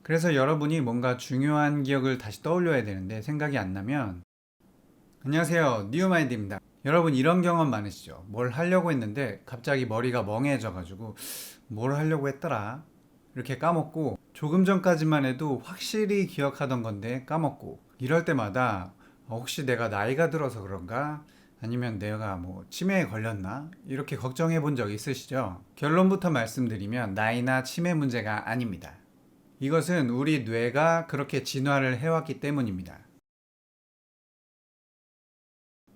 그래서 여러분이 뭔가 중요한 기억을 다시 떠올려야 되는데 생각이 안 나면 안녕하세요, 뉴마인드입니다. 여러분 이런 경험 많으시죠? 뭘 하려고 했는데 갑자기 머리가 멍해져 가지고 뭘 하려고 했더라 이렇게 까먹고, 조금 전까지만 해도 확실히 기억하던 건데 까먹고, 이럴 때마다 혹시 내가 나이가 들어서 그런가? 아니면 내가 뭐 치매에 걸렸나? 이렇게 걱정해 본 적 있으시죠? 결론부터 말씀드리면 나이나 치매 문제가 아닙니다. 이것은 우리 뇌가 그렇게 진화를 해왔기 때문입니다.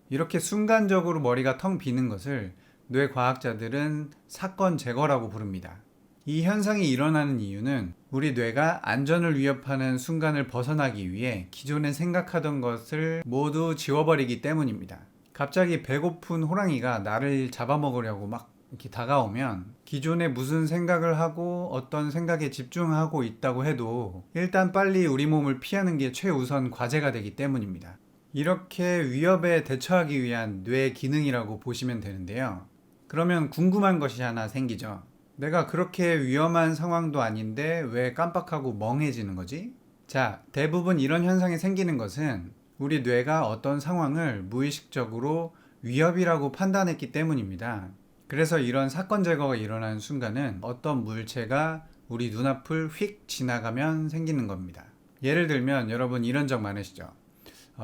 이렇게 순간적으로 머리가 텅 비는 것을 뇌과학자들은 사건 제거라고 부릅니다. 이 현상이 일어나는 이유는 우리 뇌가 안전을 위협하는 순간을 벗어나기 위해 기존에 생각하던 것을 모두 지워버리기 때문입니다. 갑자기 배고픈 호랑이가 나를 잡아먹으려고 막 이렇게 다가오면 기존에 무슨 생각을 하고 어떤 생각에 집중하고 있다고 해도 일단 빨리 우리 몸을 피하는 게 최우선 과제가 되기 때문입니다. 이렇게 위협에 대처하기 위한 뇌 기능이라고 보시면 되는데요. 그러면 궁금한 것이 하나 생기죠. 내가 그렇게 위험한 상황도 아닌데 왜 깜빡하고 멍해지는 거지? 자, 대부분 이런 현상이 생기는 것은 우리 뇌가 어떤 상황을 무의식적으로 위협이라고 판단했기 때문입니다. 그래서 이런 사건 제거가 일어나는 순간은 어떤 물체가 우리 눈앞을 휙 지나가면 생기는 겁니다. 예를 들면 여러분 이런 적 많으시죠?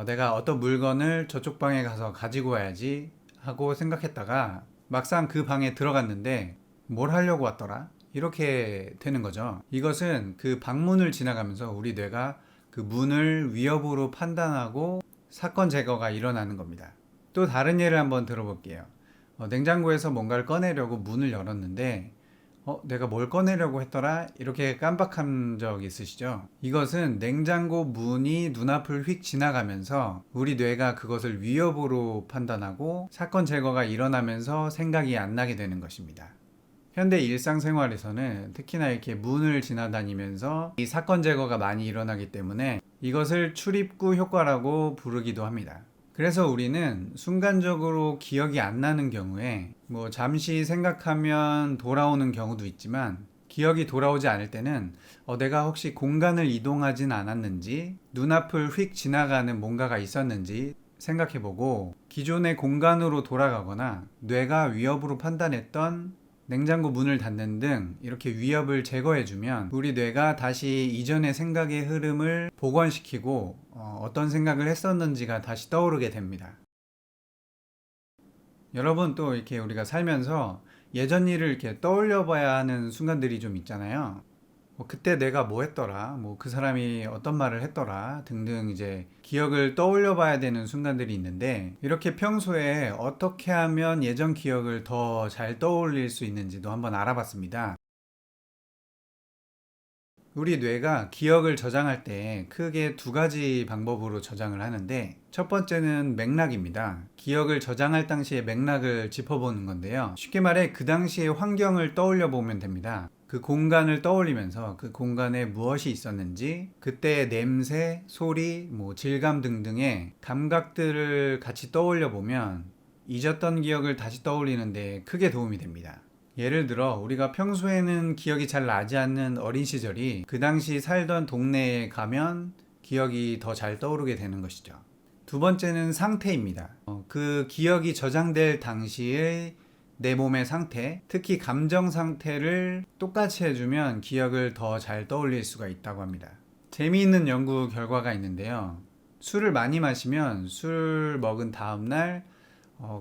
내가 어떤 물건을 저쪽 방에 가서 가지고 와야지 하고 생각했다가 막상 그 방에 들어갔는데 뭘 하려고 왔더라? 이렇게 되는 거죠. 이것은 그 방문을 지나가면서 우리 뇌가 그 문을 위협으로 판단하고 사건 제거가 일어나는 겁니다. 또 다른 예를 한번 들어볼게요. 냉장고에서 뭔가를 꺼내려고 문을 열었는데 내가 뭘 꺼내려고 했더라? 이렇게 깜빡한 적 있으시죠? 이것은 냉장고 문이 눈앞을 휙 지나가면서 우리 뇌가 그것을 위협으로 판단하고 사건 제거가 일어나면서 생각이 안 나게 되는 것입니다. 현대 일상생활에서는 특히나 이렇게 문을 지나다니면서 이 사건 제거가 많이 일어나기 때문에 이것을 출입구 효과라고 부르기도 합니다. 그래서 우리는 순간적으로 기억이 안 나는 경우에 뭐 잠시 생각하면 돌아오는 경우도 있지만, 기억이 돌아오지 않을 때는 내가 혹시 공간을 이동하진 않았는지, 눈앞을 휙 지나가는 뭔가가 있었는지 생각해보고 기존의 공간으로 돌아가거나 뇌가 위협으로 판단했던 냉장고 문을 닫는 등 이렇게 위협을 제거해주면 우리 뇌가 다시 이전의 생각의 흐름을 복원시키고 어떤 생각을 했었는지가 다시 떠오르게 됩니다. 여러분 또 이렇게 우리가 살면서 예전 일을 이렇게 떠올려 봐야 하는 순간들이 좀 있잖아요. 그때 내가 뭐 했더라, 뭐 그 사람이 어떤 말을 했더라 등등 이제 기억을 떠올려 봐야 되는 순간들이 있는데, 이렇게 평소에 어떻게 하면 예전 기억을 더 잘 떠올릴 수 있는지도 한번 알아봤습니다. 우리 뇌가 기억을 저장할 때 크게 두 가지 방법으로 저장을 하는데, 첫 번째는 맥락입니다. 기억을 저장할 당시의 맥락을 짚어보는 건데요. 쉽게 말해 그 당시의 환경을 떠올려 보면 됩니다. 그 공간을 떠올리면서 그 공간에 무엇이 있었는지, 그때의 냄새, 소리, 뭐 질감 등등의 감각들을 같이 떠올려 보면 잊었던 기억을 다시 떠올리는데 크게 도움이 됩니다. 예를 들어 우리가 평소에는 기억이 잘 나지 않는 어린 시절이 그 당시 살던 동네에 가면 기억이 더 잘 떠오르게 되는 것이죠. 두 번째는 상태입니다. 그 기억이 저장될 당시의 내 몸의 상태, 특히 감정 상태를 똑같이 해주면 기억을 더 잘 떠올릴 수가 있다고 합니다. 재미있는 연구 결과가 있는데요. 술을 많이 마시면 술 먹은 다음날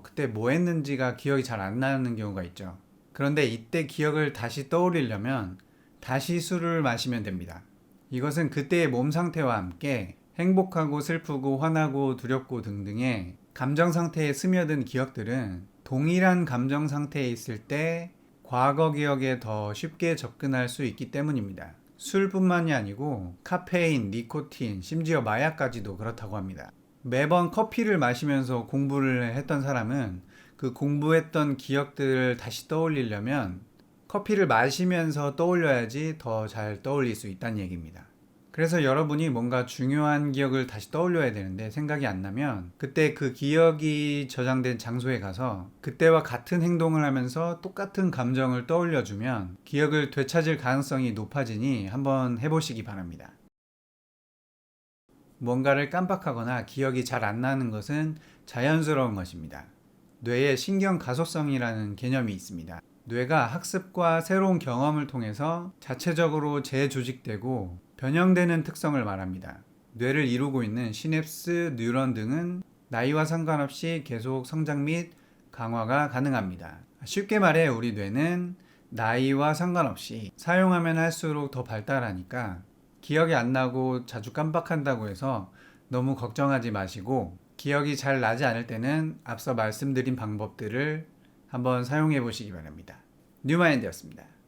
그때 뭐 했는지가 기억이 잘 안 나는 경우가 있죠. 그런데 이때 기억을 다시 떠올리려면 다시 술을 마시면 됩니다. 이것은 그때의 몸 상태와 함께 행복하고 슬프고 화나고 두렵고 등등의 감정 상태에 스며든 기억들은 동일한 감정 상태에 있을 때 과거 기억에 더 쉽게 접근할 수 있기 때문입니다. 술뿐만이 아니고 카페인, 니코틴, 심지어 마약까지도 그렇다고 합니다. 매번 커피를 마시면서 공부를 했던 사람은 그 공부했던 기억들을 다시 떠올리려면 커피를 마시면서 떠올려야지 더 잘 떠올릴 수 있다는 얘기입니다. 그래서 여러분이 뭔가 중요한 기억을 다시 떠올려야 되는데 생각이 안 나면 그때 그 기억이 저장된 장소에 가서 그때와 같은 행동을 하면서 똑같은 감정을 떠올려주면 기억을 되찾을 가능성이 높아지니 한번 해보시기 바랍니다. 뭔가를 깜빡하거나 기억이 잘 안 나는 것은 자연스러운 것입니다. 뇌의 신경 가소성이라는 개념이 있습니다. 뇌가 학습과 새로운 경험을 통해서 자체적으로 재조직되고 변형되는 특성을 말합니다. 뇌를 이루고 있는 시냅스, 뉴런 등은 나이와 상관없이 계속 성장 및 강화가 가능합니다. 쉽게 말해 우리 뇌는 나이와 상관없이 사용하면 할수록 더 발달하니까 기억이 안 나고 자주 깜빡한다고 해서 너무 걱정하지 마시고 기억이 잘 나지 않을 때는 앞서 말씀드린 방법들을 한번 사용해 보시기 바랍니다. 뉴마인드였습니다.